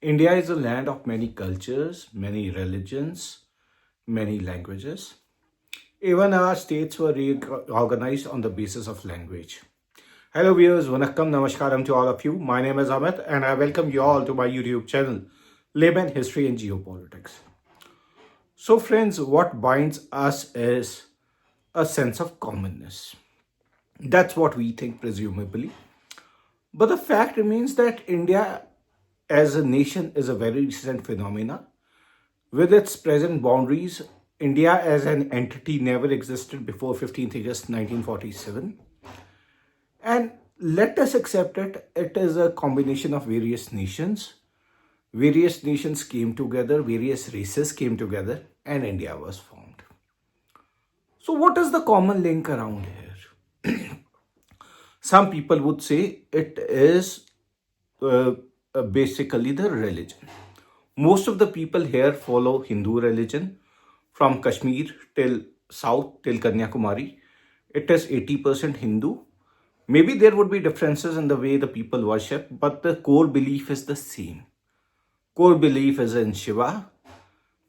India is a land of many cultures, many religions, many languages. Even our states were reorganized on the basis of language. Hello viewers, Vanakkam, Namaskaram to all of you. My name is Amit and I welcome you all to my YouTube channel, Layman History and Geopolitics. So friends, what binds us is a sense of commonness. That's what we think presumably. But the fact remains that India as a nation is a very recent phenomena. With its present boundaries, India as an entity never existed before 15th August 1947. And let us accept it, it is a combination of various nations. Various nations came together, various races came together, and India was formed. So what is the common link around here? Some people would say it is basically the religion. Most of the people here follow Hindu religion from Kashmir till south till Kanyakumari. It is 80% Hindu. Maybe there would be differences in the way the people worship, but the core belief is the same. Core belief is in Shiva.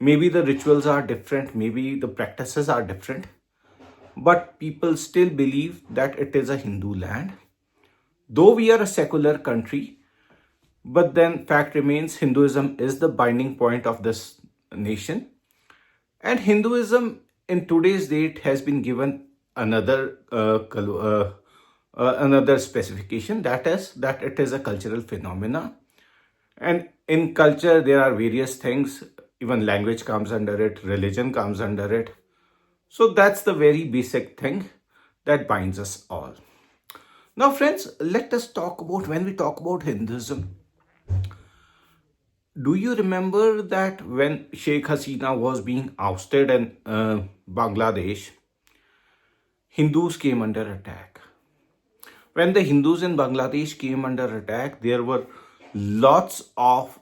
Maybe the rituals are different, maybe the practices are different, but people still believe that it is a Hindu land. Though we are a secular country, but then fact remains Hinduism is the binding point of this nation. And Hinduism in today's date has been given another another specification, that is that it is a cultural phenomena. And in culture there are various things, even language comes under it, religion comes under it. So that's the very basic thing that binds us all. Now friends, let us talk about, when we talk about Hinduism, do you remember that when Sheikh Hasina was being ousted in Bangladesh, Hindus came under attack? When the Hindus in Bangladesh came under attack, there were lots of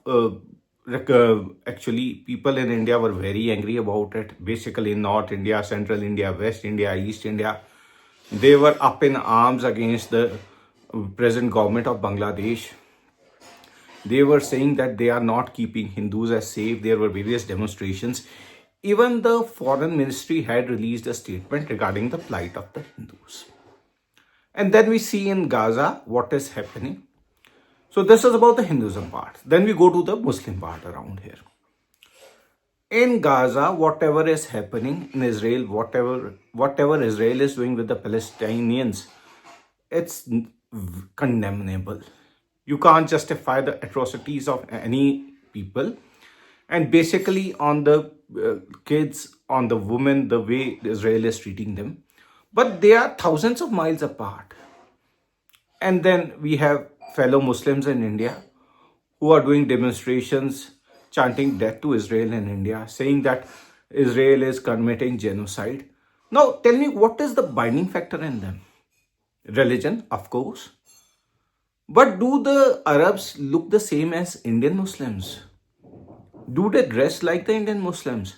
actually people in India were very angry about it. Basically in North India, Central India, West India, East India, they were up in arms against the present government of Bangladesh. They were saying that they are not keeping Hindus as safe. There were various demonstrations. Even the foreign ministry had released a statement regarding the plight of the Hindus. And then we see in Gaza what is happening. So this is about the Hinduism part. Then we go to the Muslim part around here. In Gaza, whatever is happening in Israel, whatever Israel is doing with the Palestinians, it's condemnable. You can't justify the atrocities of any people. And basically on the kids, on the women, the way Israel is treating them. But they are thousands of miles apart. And then we have fellow Muslims in India who are doing demonstrations, chanting death to Israel in India, saying that Israel is committing genocide. Now tell me, what is the binding factor in them? Religion, of course. But do the Arabs look the same as Indian Muslims? Do they dress like the Indian Muslims?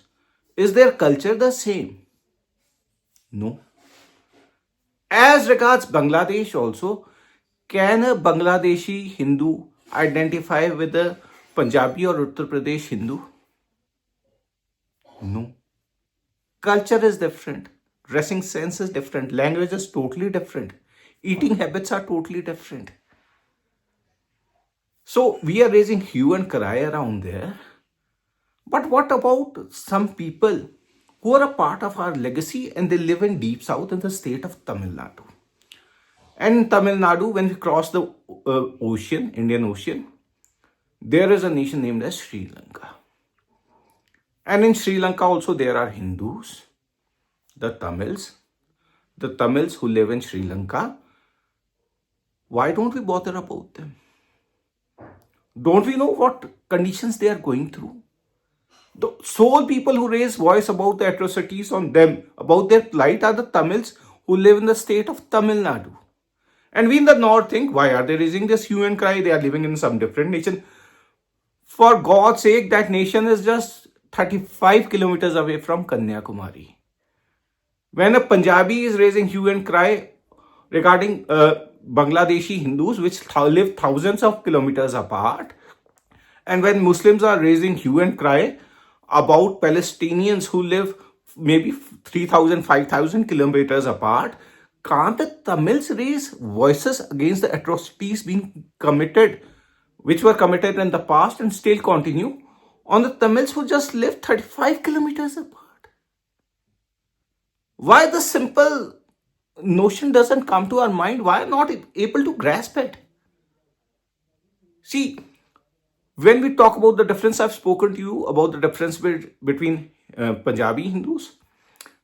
Is their culture the same? No. As regards Bangladesh also, can a Bangladeshi Hindu identify with a Punjabi or Uttar Pradesh Hindu? No. Culture is different. Dressing sense is different. Language is totally different. Eating habits are totally different. So we are raising hue and cry around there. But what about some people who are a part of our legacy and they live in deep south in the state of Tamil Nadu? And in Tamil Nadu, when we cross the ocean, Indian Ocean, there is a nation named as Sri Lanka. And in Sri Lanka also there are Hindus, the Tamils who live in Sri Lanka. Why don't we bother about them? Don't we know what conditions they are going through? The sole people who raise voice about the atrocities on them, about their plight, are the Tamils who live in the state of Tamil Nadu. And we in the north think, why are they raising this hue and cry? They are living in some different nation. For God's sake, that nation is just 35 kilometers away from Kanyakumari. When a Punjabi is raising hue and cry regarding Bangladeshi Hindus, which live thousands of kilometers apart, And when Muslims are raising hue and cry about Palestinians who live maybe 3,000, 5,000 kilometers apart, can't the Tamils raise voices against the atrocities being committed, which were committed in the past and still continue, on the Tamils who just live 35 kilometers apart? Why the simple notion doesn't come to our mind? Why not able to grasp it? See, when we talk about the difference, I've spoken to you about the difference between Punjabi Hindus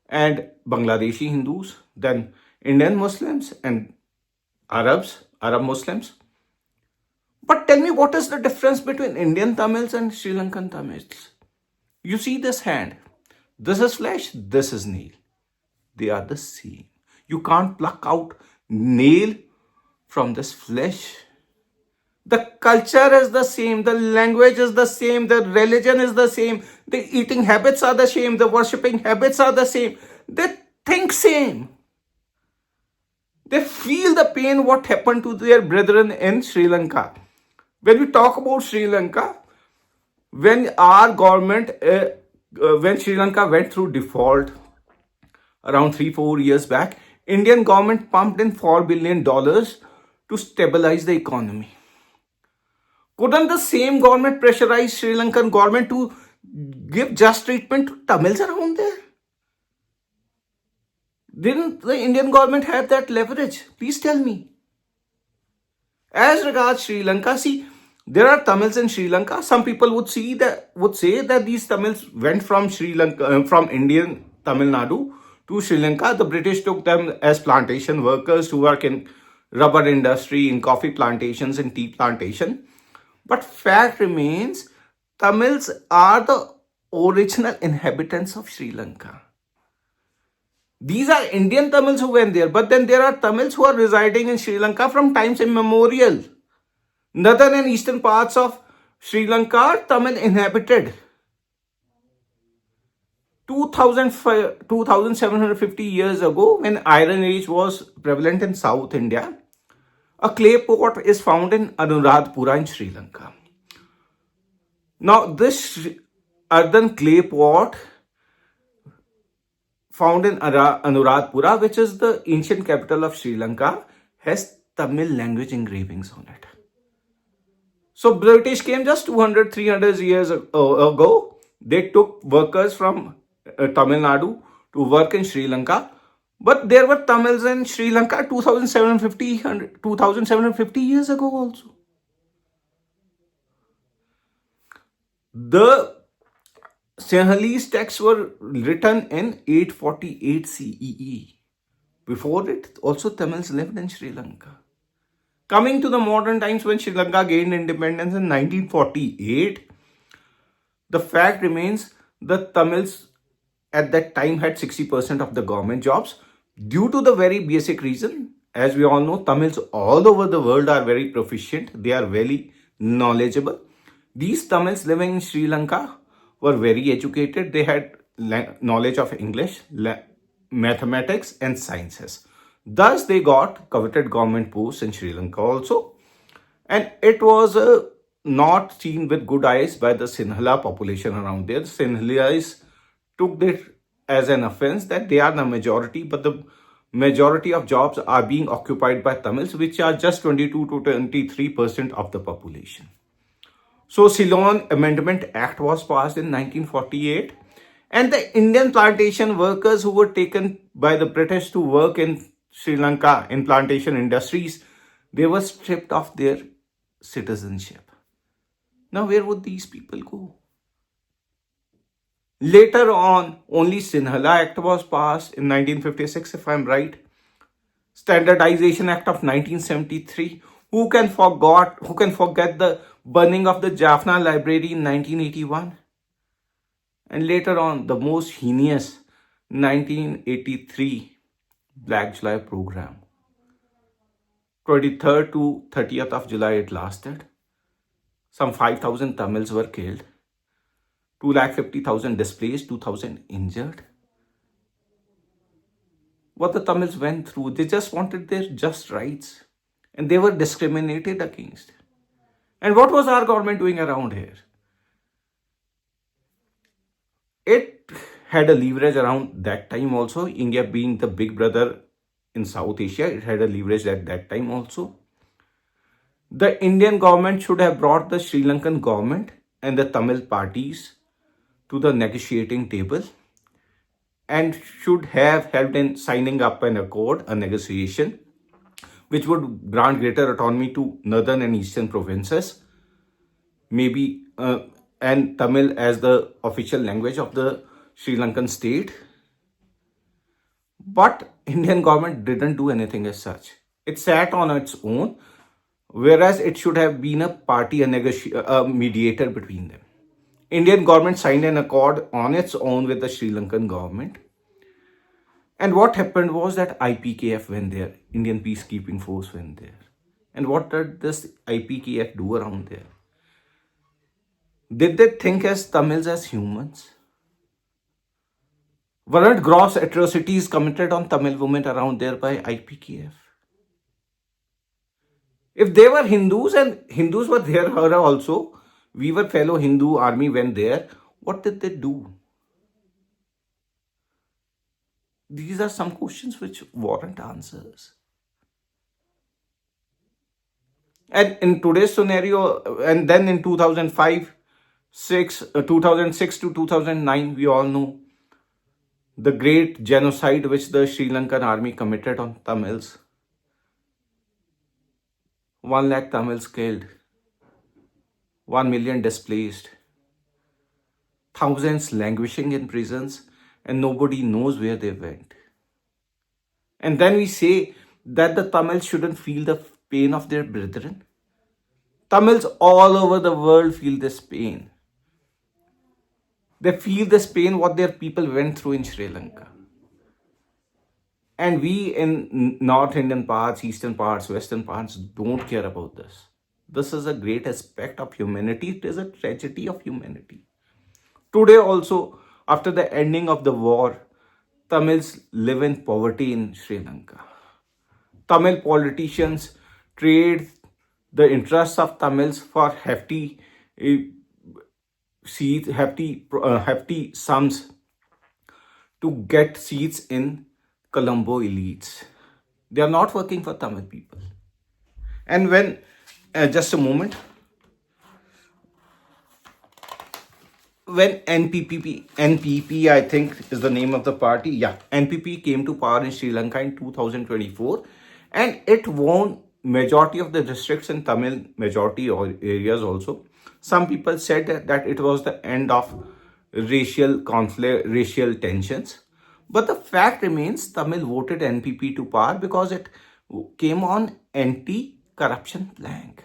and Bangladeshi Hindus, then Indian Muslims and Arab Muslims. But tell me, what is the difference between Indian Tamils and Sri Lankan Tamils? You see this hand. This is flesh, this is nail. They are the same. You can't pluck out nail from this flesh. The culture is the same, the language is the same, the religion is the same, the eating habits are the same, the worshipping habits are the same. They think same. They feel the pain what happened to their brethren in Sri Lanka. When we talk about Sri Lanka, when our government, when Sri Lanka went through default around 3-4 years back, Indian government pumped in $4 billion to stabilize the economy. Couldn't the same government pressurize Sri Lankan government to give just treatment to Tamils around there? Didn't the Indian government have that leverage? Please tell me. As regards Sri Lanka, see, there are Tamils in Sri Lanka. Some people would say that these Tamils went from Sri Lanka, from Indian Tamil Nadu to Sri Lanka. The British took them as plantation workers to work in rubber industry, in coffee plantations, in tea plantation. But fact remains, Tamils are the original inhabitants of Sri Lanka. These are Indian Tamils who went there, but then there are Tamils who are residing in Sri Lanka from times immemorial. Northern and eastern parts of Sri Lanka are Tamil inhabited. 2,750 years ago, when Iron Age was prevalent in South India, a clay pot is found in Anuradhapura in Sri Lanka. Now, this earthen clay pot found in Anuradhapura, which is the ancient capital of Sri Lanka, has Tamil language engravings on it. So, British came just 200, 300 years ago. They took workers from Tamil Nadu to work in Sri Lanka. But there were Tamils in Sri Lanka 2,750 years ago also. The Sinhalese texts were written in 848 CEE. Before it, also Tamils lived in Sri Lanka. Coming to the modern times, when Sri Lanka gained independence in 1948, the fact remains the Tamils at that time had 60% of the government jobs. Due to the very basic reason, as we all know, Tamils all over the world are very proficient. They are very knowledgeable. These Tamils living in Sri Lanka were very educated. They had knowledge of English, mathematics and sciences. Thus, they got coveted government posts in Sri Lanka also. And it was not seen with good eyes by the Sinhala population around there. The Sinhalese took it as an offense that they are the majority, but the majority of jobs are being occupied by Tamils, which are just 22 to 23% of the population. So, Ceylon Amendment Act was passed in 1948, and the Indian plantation workers who were taken by the British to work in Sri Lanka in plantation industries, they were stripped of their citizenship. Now, where would these people go? Later on, only Sinhala Act was passed in 1956, if I'm right. Standardization Act of 1973. Who can forget the burning of the Jaffna Library in 1981? And later on, the most heinous 1983 Black July program. 23rd to 30th of July it lasted. Some 5,000 Tamils were killed. 250,000 displaced, 2,000 injured. What the Tamils went through, they just wanted their just rights. And they were discriminated against. And what was our government doing around here? It had a leverage around that time also. India being the big brother in South Asia, it had a leverage at that time also. The Indian government should have brought the Sri Lankan government and the Tamil parties to the negotiating table and should have helped in signing up an accord, a negotiation, which would grant greater autonomy to northern and eastern provinces, maybe, and Tamil as the official language of the Sri Lankan state. But Indian government didn't do anything as such. It sat on its own, whereas it should have been a party, a mediator between them. Indian government signed an accord on its own with the Sri Lankan government. And what happened was that IPKF went there, Indian Peacekeeping Force went there. And what did this IPKF do around there? Did they think as Tamils as humans? Weren't gross atrocities committed on Tamil women around there by IPKF? If they were Hindus and Hindus were there also, we were fellow Hindu army went there, what did they do? These are some questions which warrant answers. And in today's scenario, and then in 2006 to 2009, we all know the great genocide which the Sri Lankan army committed on Tamils. 1 lakh Tamils killed, 1 million displaced, thousands languishing in prisons, and nobody knows where they went. And then we say that the Tamils shouldn't feel the pain of their brethren. Tamils all over the world feel this pain. They feel this pain what their people went through in Sri Lanka. And we in North Indian parts, Eastern parts, Western parts don't care about this. This is a great aspect of humanity. It is a tragedy of humanity. Today also, after the ending of the war, Tamils live in poverty in Sri Lanka. Tamil politicians trade the interests of Tamils for hefty seats, hefty sums to get seats in Colombo elites. They are not working for Tamil people. And when, just a moment, when NPP, I think is the name of the party. Yeah, NPP came to power in Sri Lanka in 2024, and it won majority of the districts in Tamil majority areas also. Some people said that it was the end of racial conflict, racial tensions. But the fact remains, Tamil voted NPP to power because it came on anti-corruption plank.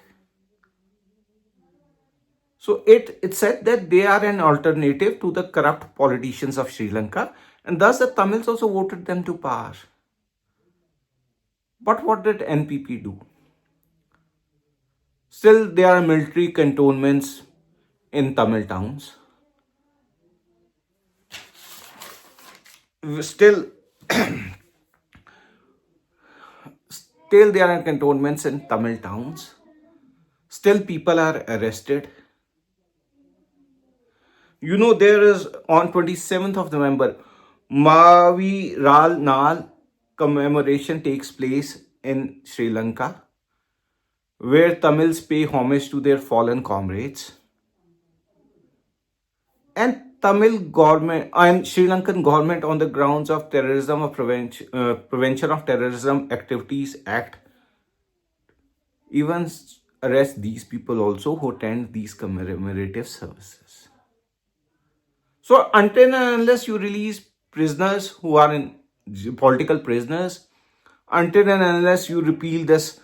So it said that they are an alternative to the corrupt politicians of Sri Lanka, and thus the Tamils also voted them to power. But what did NPP do? Still, there are military cantonments in Tamil towns. Still, there are cantonments in Tamil towns. Still, people are arrested. You know, there is on 27th of November, Mavi Ral Nal commemoration takes place in Sri Lanka, where Tamils pay homage to their fallen comrades. And Tamil government and Sri Lankan government, on the grounds of Terrorism or Prevention of Terrorism Activities Act, even arrest these people also who attend these commemorative services. So until and unless you release prisoners who are in political prisoners, until and unless you repeal this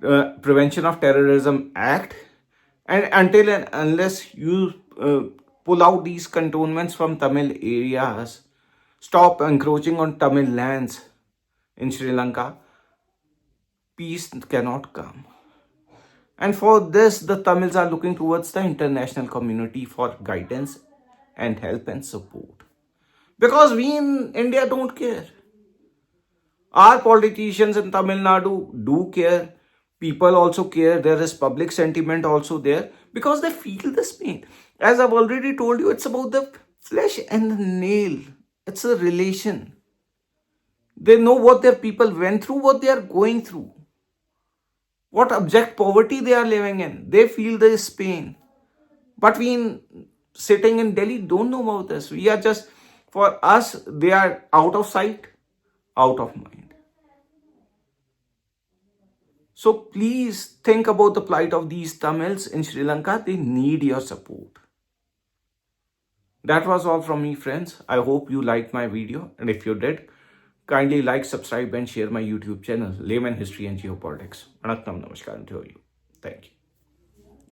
Prevention of Terrorism Act, and until and unless you pull out these cantonments from Tamil areas, stop encroaching on Tamil lands in Sri Lanka, peace cannot come. And for this, the Tamils are looking towards the international community for guidance and help and support. Because we in India don't care. Our politicians in Tamil Nadu do care, People also care. There is public sentiment also there because they feel this pain. As I've already told you, it's about the flesh and the nail. It's a relation. They know what their people went through, what they are going through, what abject poverty they are living in. They feel this pain. But we sitting in Delhi don't know about this. We are just, for us, they are out of sight, out of mind. So please think about the plight of these Tamils in Sri Lanka. They need your support. That was all from me, friends. I hope you liked my video. And if you did, kindly like, subscribe, and share my YouTube channel, Layman History and Geopolitics. Anakam Namaskaram to you. Thank you.